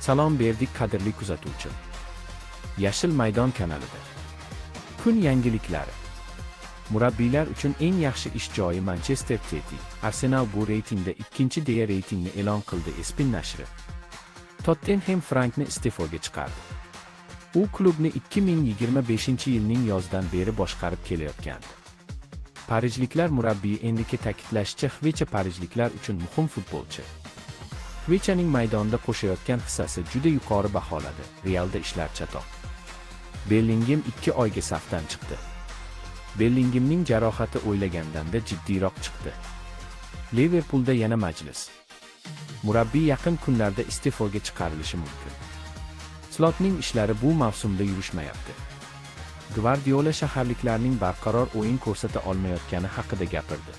Salom berdik qadrli kuzatuvchi. Yashil maydon kanalida. Kun yangiliklari. Murabbiylar uchun eng yaxshi ish joyi Manchester City. Arsenal bu reytingda ikkinchi deya reytingni e'lon qildi ESPN nashri. Tottenham Frankni iste'foga chiqardi. U klubni 2025-yilning yozidan beri boshqarib kelayotgandi. Parijliklar murabbiyi Enrike ta'kidlashicha, Xvicha parijliklar uchun muhim futbolchi. Xvichaning maydonda qo'shayotgan hissasi juda yuqori baholadi. Realda ishlar chatoq. Bellingham 2 oyga safdan chiqdi. Bellinghamning jarohati o'ylagandan-da jiddiyroq chiqdi. Liverpoolda yana majlis. Murabbiy yaqin kunlarda iste'foga chiqarilishi mumkin. Slotning ishlari bu mavsumda yurishmayapti. Gvardiola shaharliklarning barqaror o'yin ko'rsata olmayotgani haqida gapirdi.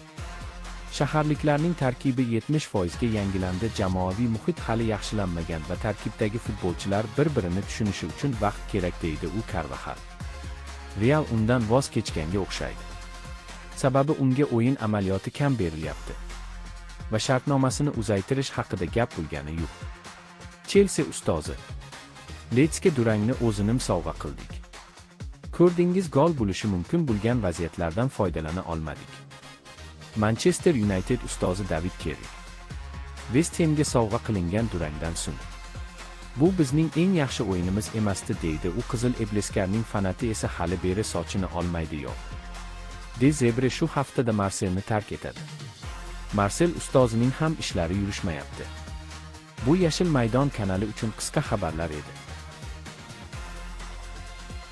Shaharliklarning tarkibi 70% ga yangilandi. Jamoaviy muhit hali yaxshilanmagan va tarkibdagi futbolchilar bir-birini tushunishi uchun vaqt kerak deydi u Carvajal. Real undan voz kechganga o'xshaydi. Sababi unga o'yin amaliyoti kam berilyapti va shartnomasini uzaytirish haqida gap bo'lgani yo'q. Chelsea ustozi. Letska durangni o'zinim sovg'a qildik. Ko'rdingiz, gol bo'lishi mumkin bo'lgan vaziyatlardan foydalana olmadik. Manchester United ustozi David Kerri. West Hamga sovg'a qilingan durangdan so'ng. Bu bizning eng yaxshi o'yinimiz emasdi deydi u. Qizil Ebleskarning fanati esa hali beri sochini olmaydi yo'q. De Zerbi shu haftada Marselni tark etadi. Marsel ustozining ham ishlari yurishmayapti. Bu Yashil maydon kanali uchun qisqa xabarlar edi.